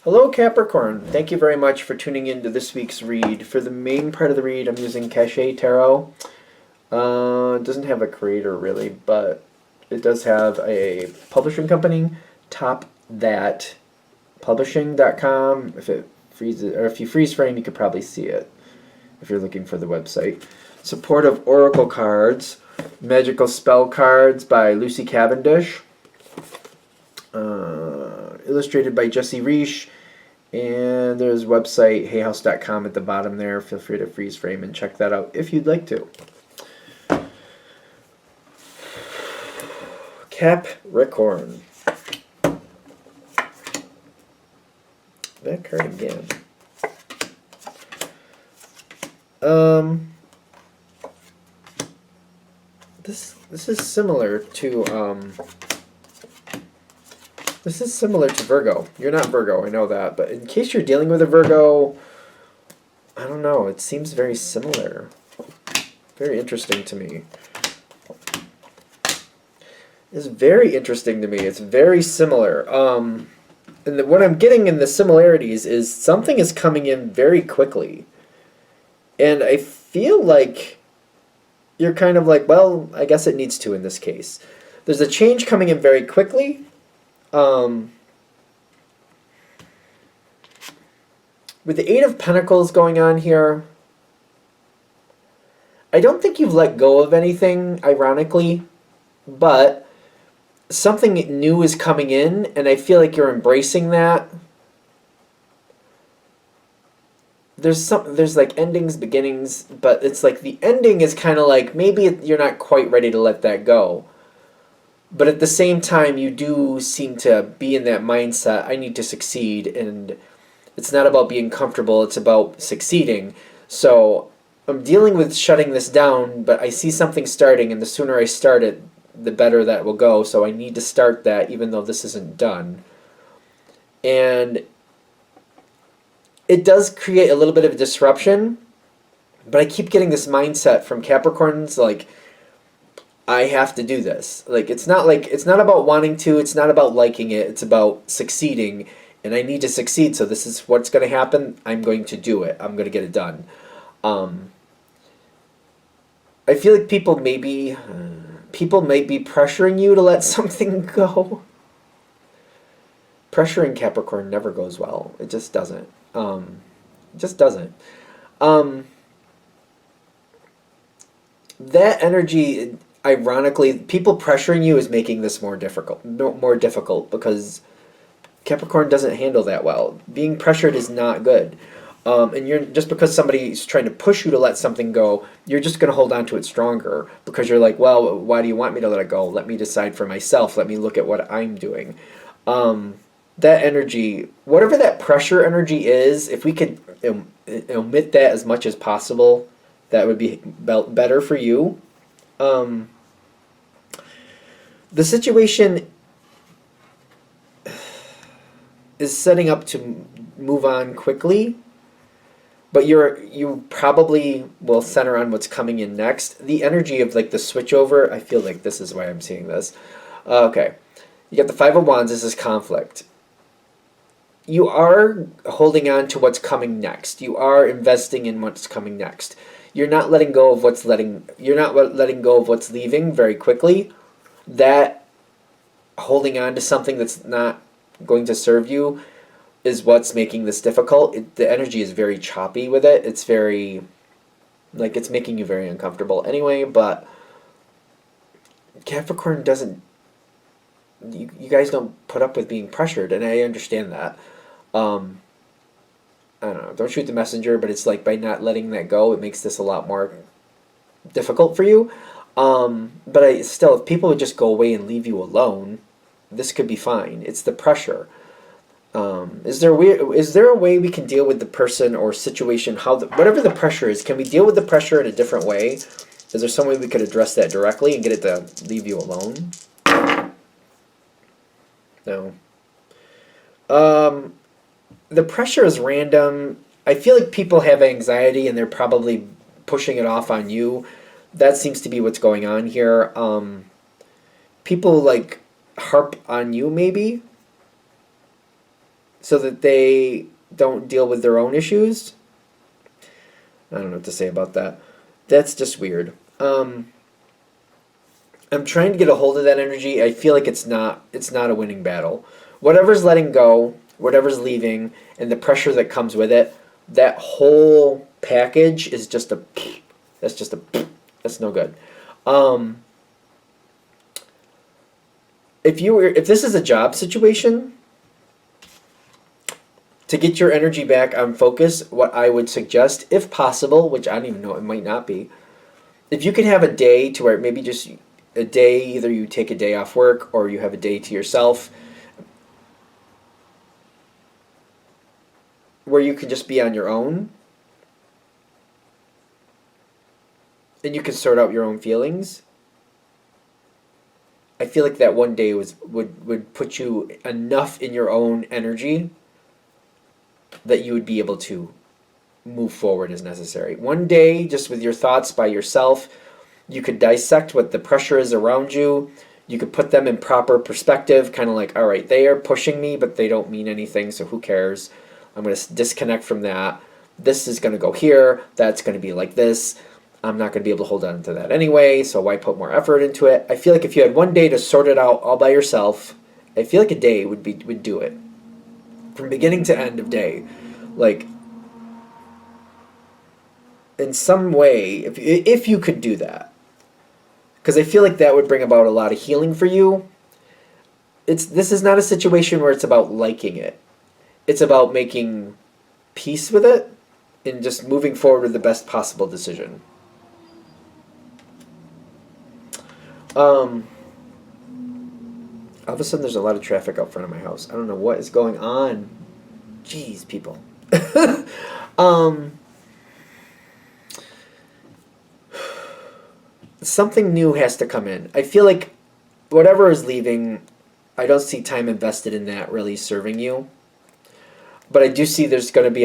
Hello, Capricorn. Thank you very much for tuning in to this week's read. For the main part of the read, I'm using Cachet Tarot. It doesn't have a creator really, but it does have a publishing company, Top That Publishing.com. If it freezes, or if you freeze frame, you could probably see it if you're looking for the website. Supportive Oracle cards, Magical Spell cards by Lucy Cavendish. Illustrated by Jesse Reish, and there's website hayhouse.com at the bottom there. Feel free to freeze frame and check that out if you'd like to. Capricorn. That card again. This is similar to This is similar to Virgo. You're not Virgo, I know that. But in case you're dealing with a Virgo, I don't know. It seems very similar. Very interesting to me. It's very interesting to me. It's very similar. And what I'm getting in the similarities is something is coming in very quickly. And I feel like you're kind of like, well, I guess it needs to in this case. There's a change coming in very quickly. With the Eight of Pentacles going on here, I don't think you've let go of anything, ironically, but something new is coming in, and I feel like you're embracing that. There's like endings, beginnings, but it's like the ending is kind of like maybe you're not quite ready to let that go. But at the same time, you do seem to be in that mindset, I need to succeed, and it's not about being comfortable, it's about succeeding. So I'm dealing with shutting this down, but I see something starting, and the sooner I start it, the better that will go. So I need to start that even though this isn't done. And it does create a little bit of a disruption, but I keep getting this mindset from Capricorns, like, I have to do this. Like it's not about wanting to, it's not about liking it, it's about succeeding, and I need to succeed, so this is what's going to happen. I'm going to do it. I'm going to get it done. I feel like people may be pressuring you to let something go. Pressuring Capricorn never goes well. It just doesn't. It just doesn't. That energy, ironically, people pressuring you is making this more difficult because Capricorn doesn't handle that well. Being pressured is not good. And you're just because somebody's trying to push you to let something go, you're just going to hold on to it stronger because you're like, well, why do you want me to let it go? Let me decide for myself. Let me look at what I'm doing. That energy, whatever that pressure energy is, if we could omit that as much as possible, that would be better for you. The situation is setting up to move on quickly, but you probably will center on what's coming in next. The energy of like the switchover, I feel like this is why I'm seeing this. Okay, you got the Five of Wands. This is conflict. You are holding on to what's coming next. You are investing in what's coming next. You're not letting go of you're not letting go of what's leaving very quickly. That holding on to something that's not going to serve you is what's making this difficult. The energy is very choppy with it. It's very, like, it's making you very uncomfortable anyway, but Capricorn doesn't, you guys don't put up with being pressured, and I understand that. I don't know, don't shoot the messenger, but it's like by not letting that go, it makes this a lot more difficult for you. But if people would just go away and leave you alone, this could be fine. It's the pressure. Is there a way we can deal with the person or situation, whatever the pressure is, can we deal with the pressure in a different way? Is there some way we could address that directly and get it to leave you alone? No. The pressure is random. I feel like people have anxiety and they're probably pushing it off on you. That seems to be what's going on here. People like harp on you maybe. so that they don't deal with their own issues. I don't know what to say about that. That's just weird. I'm trying to get a hold of that energy. I feel like it's not a winning battle. Whatever's letting go, whatever's leaving, and the pressure that comes with it, that whole package is just a that's just a that's no good. Um, if this is a job situation, to get your energy back on focus, what I would suggest, if possible, which I don't even know, it might not be, if you can have a day to where maybe just a day, either you take a day off work or you have a day to yourself where you can just be on your own and you can sort out your own feelings. I feel like that one day would put you enough in your own energy that you would be able to move forward as necessary. One day, just with your thoughts by yourself, you could dissect what the pressure is around you. You could put them in proper perspective, kind of like, all right, they are pushing me, but they don't mean anything, so who cares? I'm going to disconnect from that. This is going to go here. That's going to be like this. I'm not going to be able to hold on to that anyway, so why put more effort into it? I feel like if you had one day to sort it out all by yourself, I feel like a day would do it. From beginning to end of day. Like, in some way, if you could do that. Because I feel like that would bring about a lot of healing for you. This is not a situation where it's about liking it. It's about making peace with it and just moving forward with the best possible decision. All of a sudden there's a lot of traffic out front of my house. I don't know what is going on. Jeez, people. Something new has to come in. I feel like whatever is leaving, I don't see time invested in that really serving you. But I do see there's going to be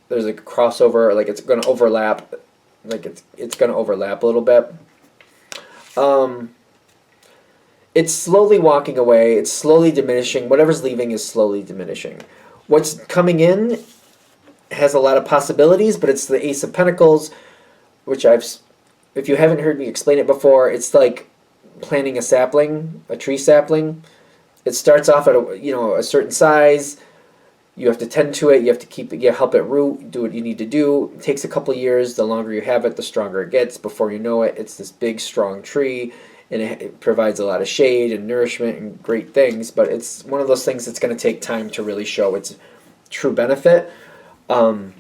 there's a crossover, like it's going to overlap, like it's going to overlap a little bit. It's slowly walking away, it's slowly diminishing. Whatever's leaving is slowly diminishing. What's coming in has a lot of possibilities, but it's the Ace of Pentacles, which if you haven't heard me explain it before, it's like planting a tree sapling. It starts off at a certain size. You have to tend to it. You have to keep it. You help it root. Do what you need to do. It takes a couple years. The longer you have it, the stronger it gets. Before you know it, it's this big, strong tree, and it provides a lot of shade and nourishment and great things. But it's one of those things that's going to take time to really show its true benefit. I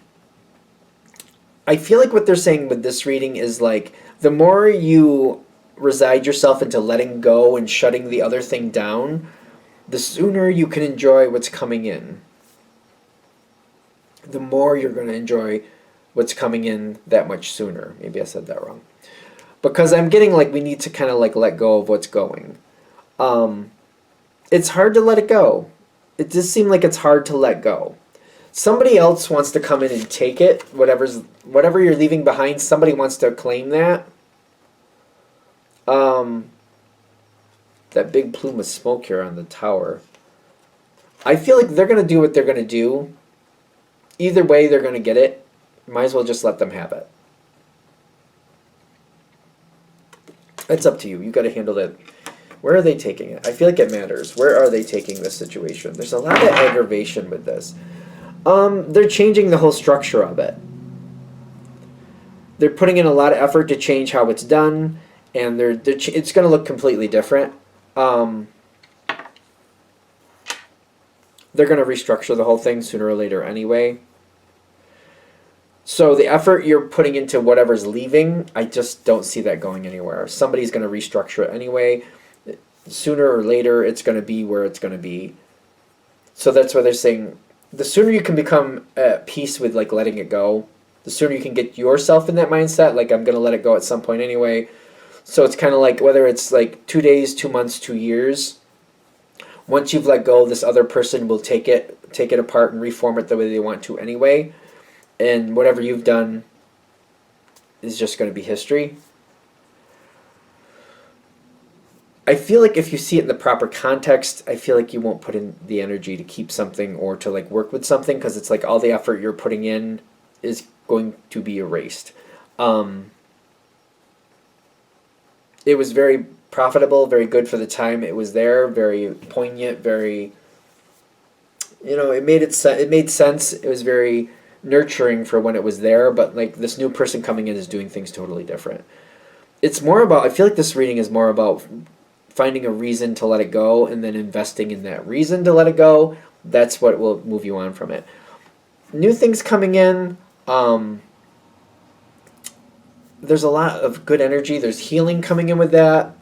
feel like what they're saying with this reading is like the more you reside yourself into letting go and shutting the other thing down, the sooner you can enjoy what's coming in. The more you're going to enjoy what's coming in that much sooner. Maybe I said that wrong. Because I'm getting like we need to kind of like let go of what's going. It's hard to let it go. It does seem like it's hard to let go. Somebody else wants to come in and take it. Whatever you're leaving behind, somebody wants to claim that. That big plume of smoke here on the tower. I feel like they're going to do what they're going to do. Either way, they're going to get it. Might as well just let them have it. It's up to you. You got to handle that. Where are they taking it? I feel like it matters. Where are they taking this situation? There's a lot of aggravation with this. They're changing the whole structure of it. They're putting in a lot of effort to change how it's done, and it's going to look completely different. They're going to restructure the whole thing sooner or later anyway. So the effort you're putting into whatever's leaving, I just don't see that going anywhere. Somebody's going to restructure it anyway. Sooner or later, it's going to be where it's going to be. So that's why they're saying the sooner you can become at peace with like letting it go, the sooner you can get yourself in that mindset, like I'm going to let it go at some point anyway. So it's kind of like whether it's like 2 days, 2 months, 2 years. Once you've let go, this other person will take it apart and reform it the way they want to anyway. And whatever you've done is just going to be history. I feel like if you see it in the proper context, I feel like you won't put in the energy to keep something or to like work with something, because it's like all the effort you're putting in is going to be erased. Um, it was very profitable, very good for the time it was there, very poignant, very, it made sense. It was very nurturing for when it was there, but like this new person coming in is doing things totally different. It's more about, I feel like this reading is more about finding a reason to let it go and then investing in that reason to let it go. That's what will move you on from it. New things coming in. There's a lot of good energy. There's healing coming in with that.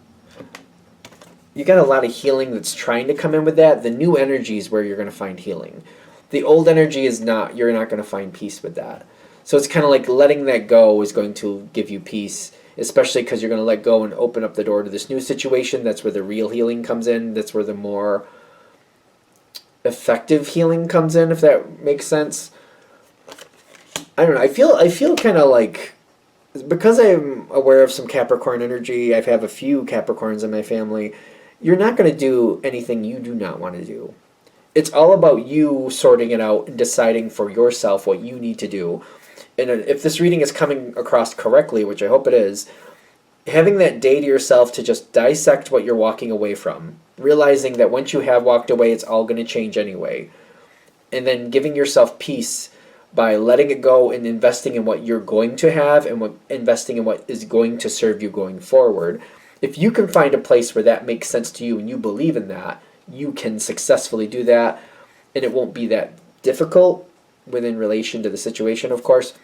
You got a lot of healing that's trying to come in with that. The new energy is where you're going to find healing. The old energy is not, you're not going to find peace with that. So it's kind of like letting that go is going to give you peace, especially because you're going to let go and open up the door to this new situation. That's where the real healing comes in. That's where the more effective healing comes in, if that makes sense. I don't know. I feel kind of like, because I'm aware of some Capricorn energy, I have a few Capricorns in my family. You're not going to do anything you do not want to do. It's all about you sorting it out and deciding for yourself what you need to do. And if this reading is coming across correctly, which I hope it is, having that day to yourself to just dissect what you're walking away from, realizing that once you have walked away, it's all going to change anyway, and then giving yourself peace by letting it go and investing in what you're going to have and investing in what is going to serve you going forward. If you can find a place where that makes sense to you and you believe in that, you can successfully do that, and it won't be that difficult within relation to the situation, of course.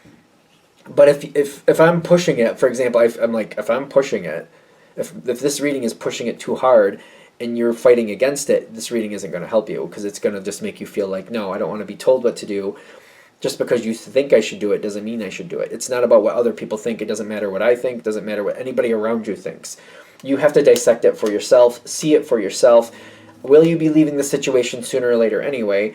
But if I'm pushing it, for example, I'm like, if I'm pushing it, if this reading is pushing it too hard and you're fighting against it, this reading isn't going to help you, because it's going to just make you feel like, no, I don't want to be told what to do. Just because you think I should do it doesn't mean I should do it. It's not about what other people think. It doesn't matter what I think. It doesn't matter what anybody around you thinks. You have to dissect it for yourself, see it for yourself. Will you be leaving the situation sooner or later anyway?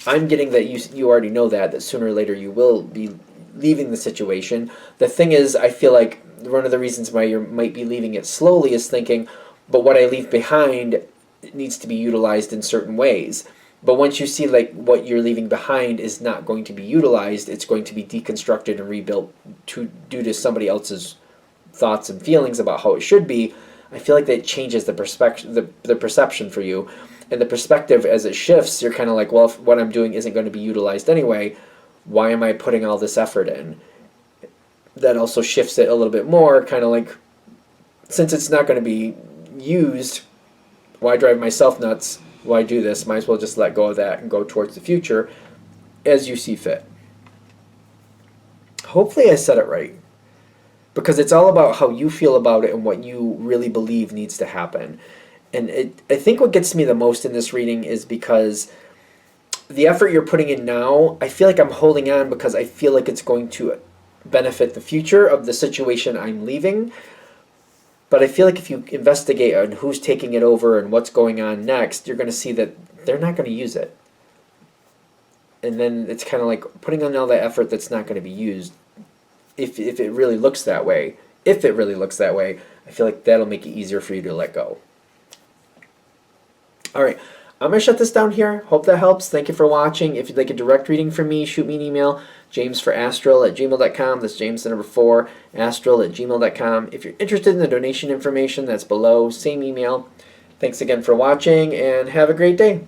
I'm getting that you already know that sooner or later you will be leaving the situation. The thing is, I feel like one of the reasons why you might be leaving it slowly is thinking, but what I leave behind needs to be utilized in certain ways. But once you see like what you're leaving behind is not going to be utilized, it's going to be deconstructed and rebuilt due to somebody else's thoughts and feelings about how it should be, I feel like that changes the perspective, the perception for you. And the perspective, as it shifts, you're kind of like, well, if what I'm doing isn't going to be utilized anyway, why am I putting all this effort in? That also shifts it a little bit more, kind of like, since it's not going to be used, why drive myself nuts? Why do this? Might as well just let go of that and go towards the future as you see fit. Hopefully I said it right, because it's all about how you feel about it and what you really believe needs to happen. And I think what gets me the most in this reading is because the effort you're putting in now, I feel like I'm holding on because I feel like it's going to benefit the future of the situation I'm leaving. But I feel like if you investigate on who's taking it over and what's going on next, you're going to see that they're not going to use it. And then it's kind of like putting on all that effort that's not going to be used. If it really looks that way, I feel like that'll make it easier for you to let go. All right, I'm going to shut this down here. Hope that helps. Thank you for watching. If you'd like a direct reading from me, shoot me an email, jamesforastral@gmail.com. That's James, the number 4, astral@gmail.com. If you're interested in the donation information, that's below. Same email. Thanks again for watching, and have a great day.